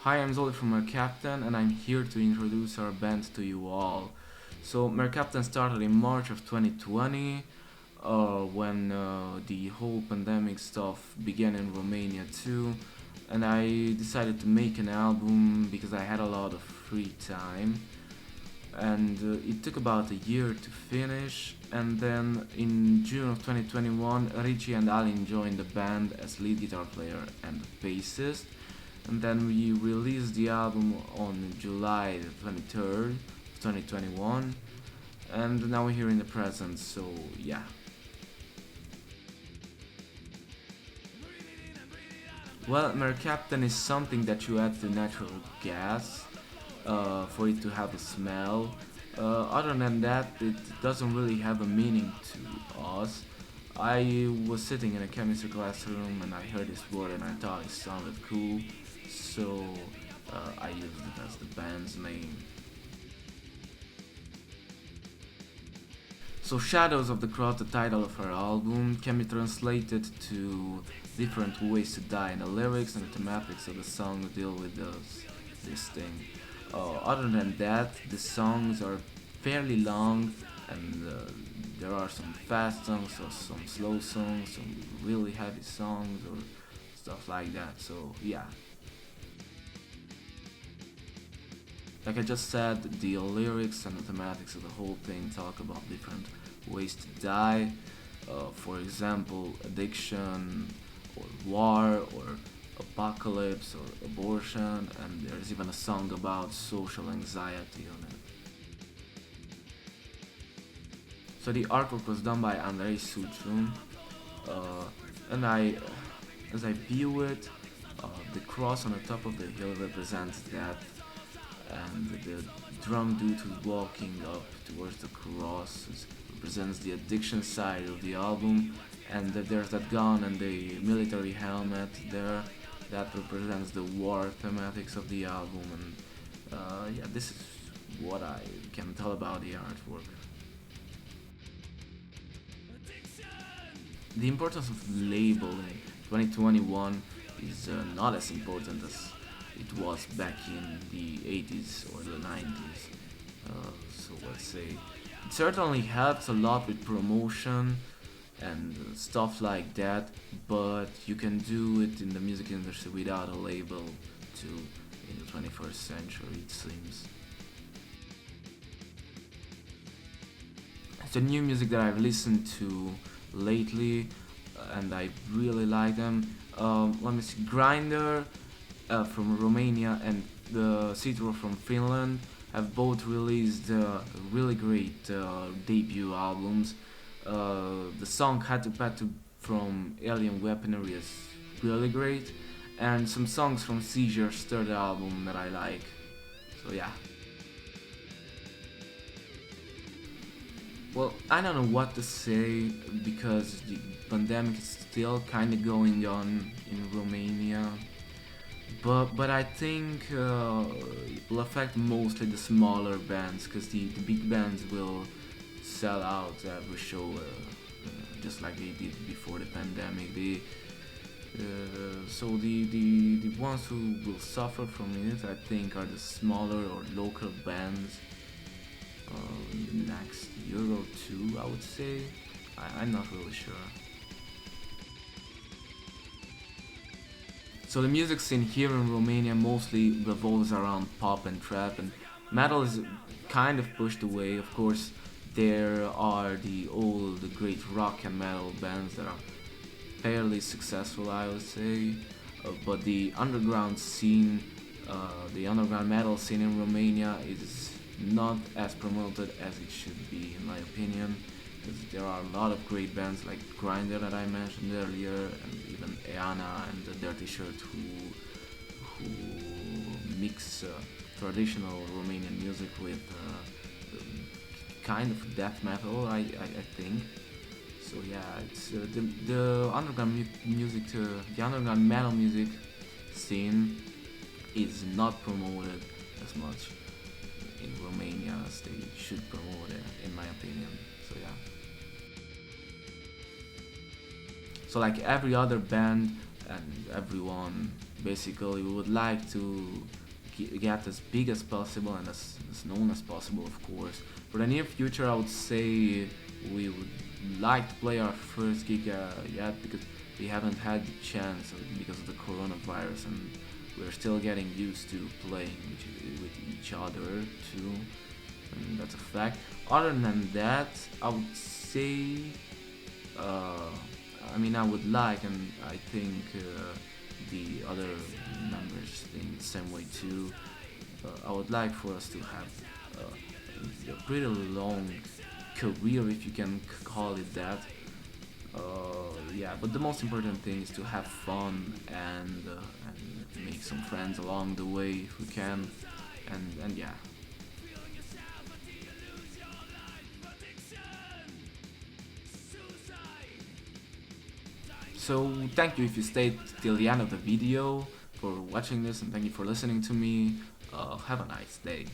Hi, I'm Zoli from Mercaptan, and I'm here to introduce our band to you all. So, Mercaptan started in March of 2020, when the whole pandemic stuff began in Romania too, and I decided to make an album because I had a lot of free time. And it took about a year to finish, and then in June of 2021 Richie and Alin joined the band as lead guitar player and bassist, and then we released the album on July 23rd, 2021, and now we're here in the present. So yeah. Well, Mercaptan is something that you add to natural gas for it to have a smell. Other than that, it doesn't really have a meaning to us. I was sitting in a chemistry classroom and I heard this word and I thought it sounded cool, so I used it as the band's name. So, Shadows of the Cross, the title of her album, can be translated to different ways to die, and the lyrics and the thematics of the song deal with this thing. Other than that, the songs are fairly long, and there are some fast songs, or some slow songs, some really heavy songs, or stuff like that. So, yeah. Like I just said, the lyrics and the thematics of the whole thing talk about different ways to die. For example, addiction, or war, or apocalypse, or abortion, and there's even a song about social anxiety on it. So the artwork was done by Andrei Suchun, uh, and as I view it, the cross on the top of the hill represents death, and the drum dude who's walking up towards the cross represents the addiction side of the album, and there's that gun and the military helmet there that represents the war thematics of the album. And yeah, this is what I can tell about the artwork. The importance of label in 2021 is not as important as it was back in the 80s or the 90s. So let's say it certainly helps a lot with promotion and stuff like that, but you can do it in the music industry without a label too in the 21st century, it seems. It's the new music that I've listened to lately, and I really like them. Let me see, Grinder from Romania and the Citro from Finland have both released really great debut albums. The song Hatu Patu from Alien Weaponry is really great, and some songs from Seizure's third album that I like. So yeah. Well, I don't know what to say because the pandemic is still kind of going on in Romania. But I think it will affect mostly the smaller bands because the big bands will sell out every show just like they did before the pandemic. So the ones who will suffer from it, I think, are the smaller or local bands. Next year or two, I would say. I'm not really sure. So the music scene here in Romania mostly revolves around pop and trap, and metal is kind of pushed away. Of course, there are the old great rock and metal bands that are fairly successful, I would say. But the underground metal scene in Romania is not as promoted as it should be, in my opinion. Because there are a lot of great bands like Grinder that I mentioned earlier, and even Eana and the Dirty Shirt who mix traditional Romanian music with kind of death metal, I think. So yeah, it's the underground music, the underground metal music scene is not promoted as much in Romania as they should promote it, in my opinion. So yeah. So like every other band and everyone Basically, we would like to get as big as possible and as known as possible, of course. For the near future, I would say we would like to play our first gig yet, because we haven't had the chance because of the coronavirus, and we're still getting used to playing with each other too, and that's a fact. Other than that, I would say, uh, I would like, and I think the other members think the same way too. I would like for us to have a pretty long career, if you can call it that. Yeah, but the most important thing is to have fun and make some friends along the way if we can, and yeah. So thank you if you stayed till the end of the video for watching this, and thank you for listening to me. Have a nice day.